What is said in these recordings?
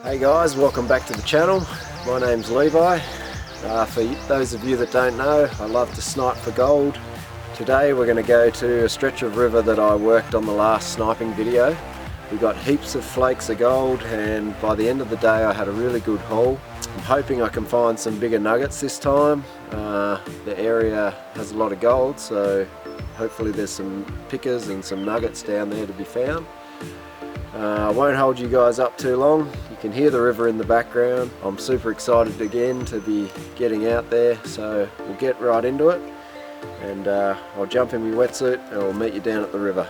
Hey guys, welcome back to the channel. My name's Levi. For those of you that don't know, I love to snipe for gold. Today we're going to go to a stretch of river that I worked on the last sniping video. We got heaps of flakes of gold, and by the end of the day I had a really good haul. I'm hoping I can find some bigger nuggets this time. The area has a lot of gold, so hopefully there's some pickers and some nuggets down there to be found. I won't hold you guys up too long. You can hear the river in the background. I'm super excited again to be getting out there, so we'll get right into it, and I'll jump in my wetsuit and I'll meet you down at the river.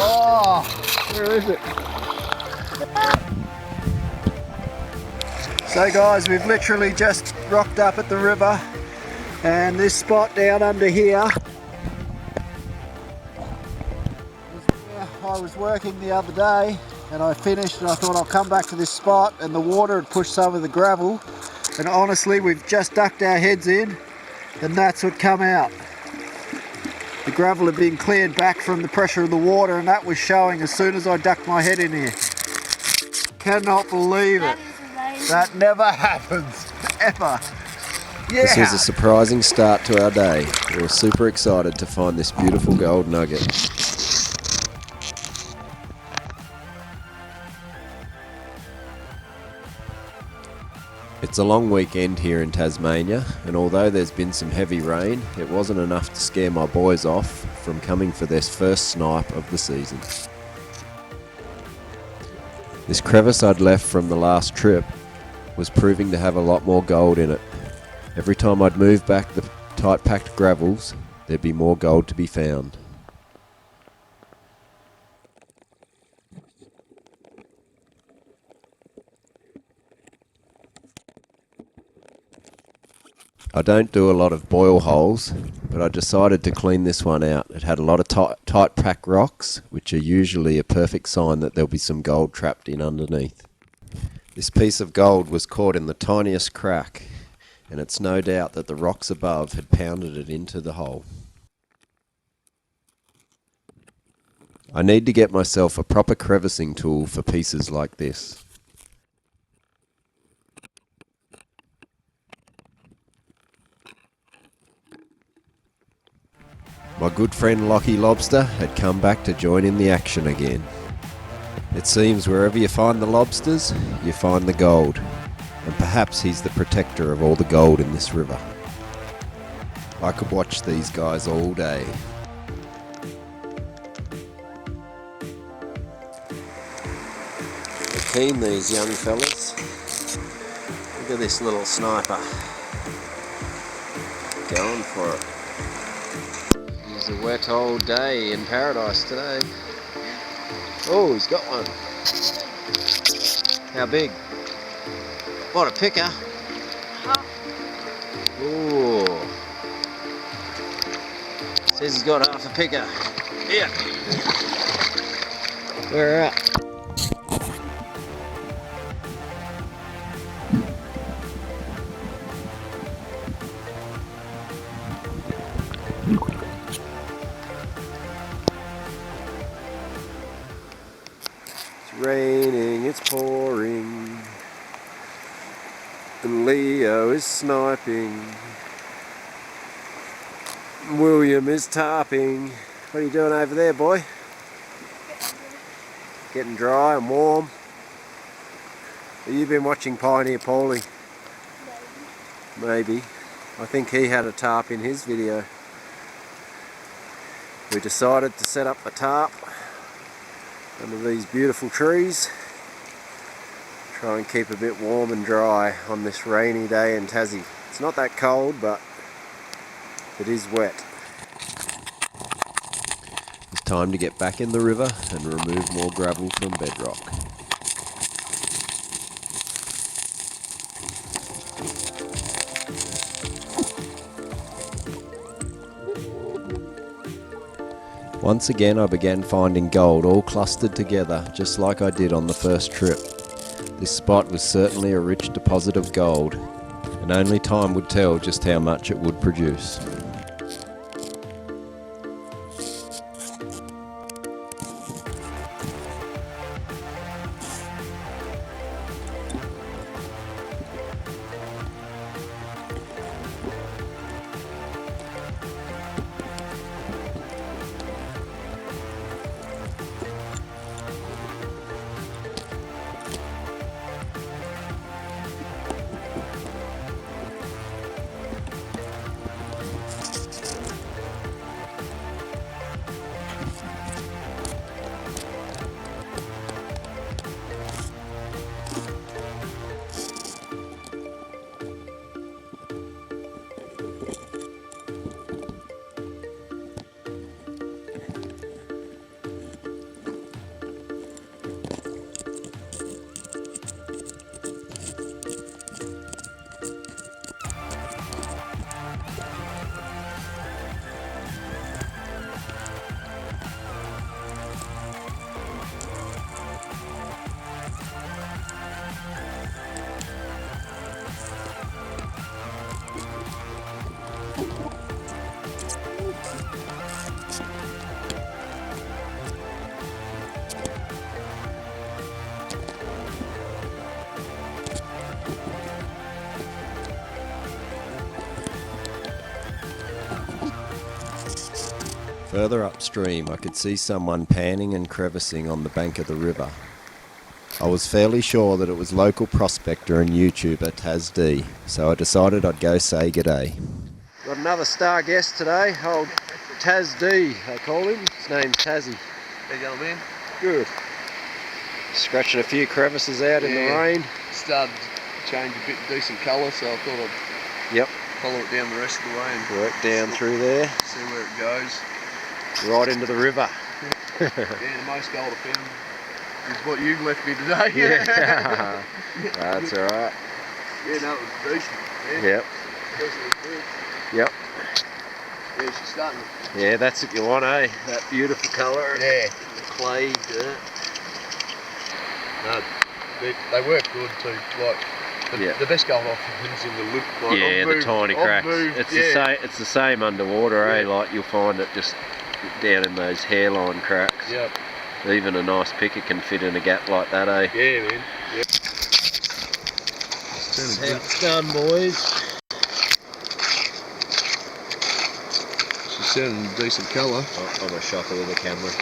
Oh, where is it? So guys, we've literally just rocked up at the river, and this spot down under here was where I was working the other day, and I finished and I thought I'll come back to this spot, and the water had pushed some of the gravel, and honestly we've just ducked our heads in and that's what come out. The gravel had been cleared back from the pressure of the water, and that was showing as soon as I ducked my head in here. Cannot believe it. That never happens, ever. Yeah. This was a surprising start to our day. We were super excited to find this beautiful gold nugget. It's a long weekend here in Tasmania, and although there's been some heavy rain, it wasn't enough to scare my boys off from coming for their first snipe of the season. This crevice I'd left from the last trip was proving to have a lot more gold in it. Every time I'd move back the tight packed gravels, there'd be more gold to be found. I don't do a lot of boil holes, but I decided to clean this one out. It had a lot of tight packed rocks, which are usually a perfect sign that there'll be some gold trapped in underneath. This piece of gold was caught in the tiniest crack, and it's no doubt that the rocks above had pounded it into the hole. I need to get myself a proper crevicing tool for pieces like this. My good friend Lockie Lobster had come back to join in the action again. It seems wherever you find the lobsters, you find the gold, and perhaps he's the protector of all the gold in this river. I could watch these guys all day. They're keen, these young fellas. Look at this little sniper. Going for it. It's a wet old day in paradise today. Oh, he's got one. How big? What a picker. Ooh. Says he's got half a picker. Yeah. Where at? Raining, it's pouring, and Leo is sniping. William is tarping. What are you doing over there, boy? Getting dry and warm. Have you been watching Pioneer Paulie? Maybe. I think he had a tarp in his video. We decided to set up a tarp under these beautiful trees, try and keep a bit warm and dry on this rainy day in Tassie. It's not that cold, but it is wet. It's time to get back in the river and remove more gravel from bedrock. Once again I began finding gold all clustered together, just like I did on the first trip. This spot was certainly a rich deposit of gold, and only time would tell just how much it would produce. Further upstream, I could see someone panning and crevicing on the bank of the river. I was fairly sure that it was local prospector and YouTuber Taz D, so I decided I'd go say g'day. Got another star guest today, old Taz D, they call him. His name's Tassie. How you going, man? Good. Scratching a few crevices out in the rain. Started to change a bit decent colour, so I thought I'd follow it down the rest of the way and work down through there. See where it goes. Right into the river. Yeah, the most gold I found is what you left me today. Yeah. That's alright. Yeah, no, it was decent. Man. Yep. Yep. Yeah, she's starting to... Yeah, that's what you want, eh? That beautiful colour. Yeah. Clay dirt. No, they work good too. Like the best gold offerings in the lip. Like, yeah, the tiny cracks. It's the same underwater, eh? Like you'll find it just down in those hairline cracks. Yep. Even a nice picker can fit in a gap like that, eh? Yeah, man. Yep. That's how it's done, boys. She's sounding a decent colour. I'm a shocker with the camera.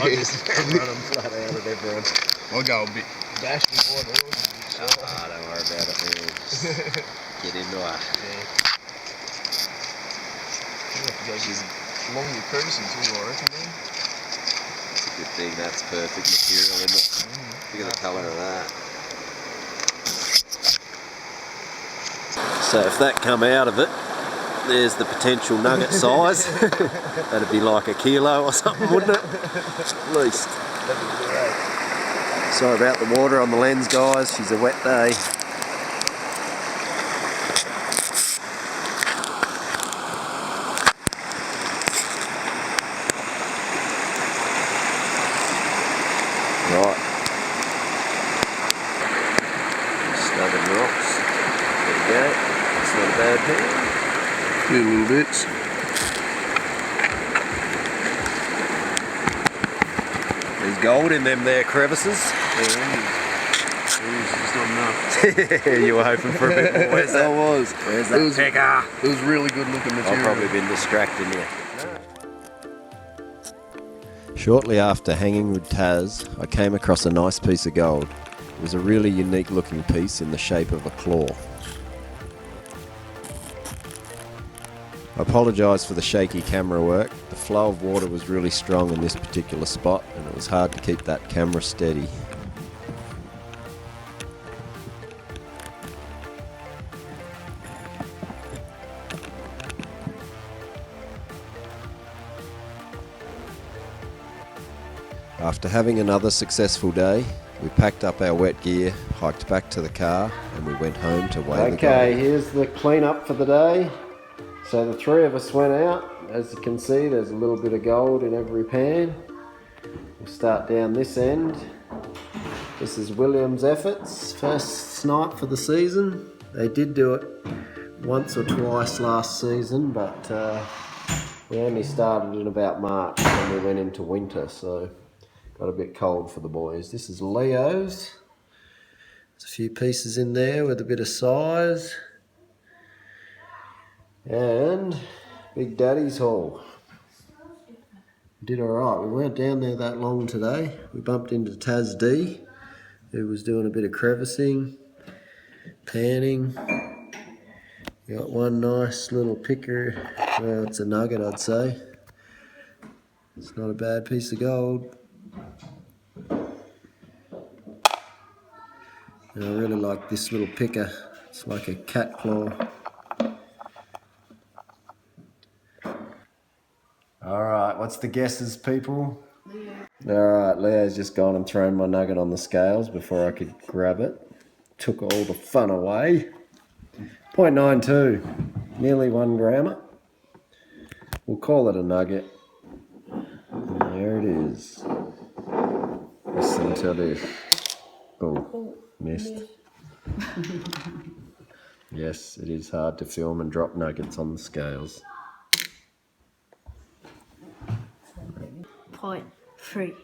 I just run them flat out at everyone. I'll go a bit bashing for it. Don't worry about it, man. Just get into it. Along your crevices, I reckon, man. It's a good thing that's perfect material, isn't it? Look at the colour of that. So if that come out of it, there's the potential nugget size. That'd be like a kilo or something, wouldn't it? At least. That'd be great. Sorry about the water on the lens, guys. She's a wet day. Right. Snugging rocks. There you go. It's not a bad pan. Few little bits. There's gold in them there crevices. It's not enough. You were hoping for a bit more. Where's that? I was. Where's that picker? It was really good looking material. I've probably been distracting you. Shortly after hanging with Taz, I came across a nice piece of gold. It was a really unique looking piece in the shape of a claw. I apologise for the shaky camera work. The flow of water was really strong in this particular spot and it was hard to keep that camera steady. After having another successful day, we packed up our wet gear, hiked back to the car, and we went home to weigh the gold. Okay, here's the clean up for the day. So the three of us went out, as you can see, there's a little bit of gold in every pan. We'll start down this end. This is William's efforts, first snipe for the season. They did do it once or twice last season, but we only started in about March when we went into winter, so got a bit cold for the boys. This is Leo's. There's a few pieces in there with a bit of size. And Big Daddy's haul. Did alright. We weren't down there that long today. We bumped into Taz D, who was doing a bit of crevicing, panning. Got one nice little picker. Well, it's a nugget, I'd say. It's not a bad piece of gold. And I really like this little picker. It's like a cat claw. Alright, what's the guesses, people? Alright, Leo's just gone and thrown my nugget on the scales before I could grab it. Took all the fun away. 0.92, nearly 1 grammer. We'll call it a nugget. And there it is. Listen to this. Oh, missed. Yes, it is hard to film and drop nuggets on the scales. 0.3.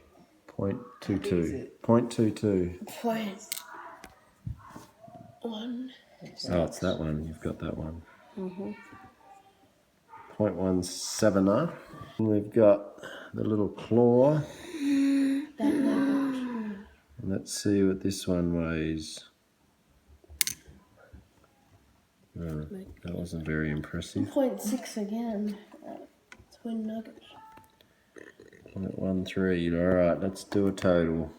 0.22. 0.22. 0.1. Oh, it's that one. You've got that one. 0.17er. We've got the little claw. Let's see what this one weighs. Oh, that wasn't very impressive. 0.6 again. Twin nuggets. 0.13. Alright, let's do a total.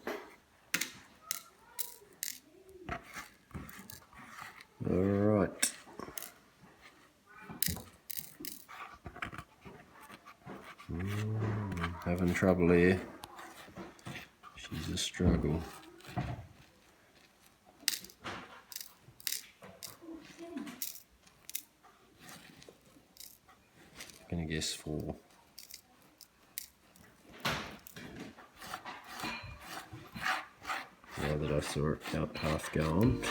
Alright. Having trouble here. She's a struggle. I'm gonna guess 4. Now that I saw it half go on.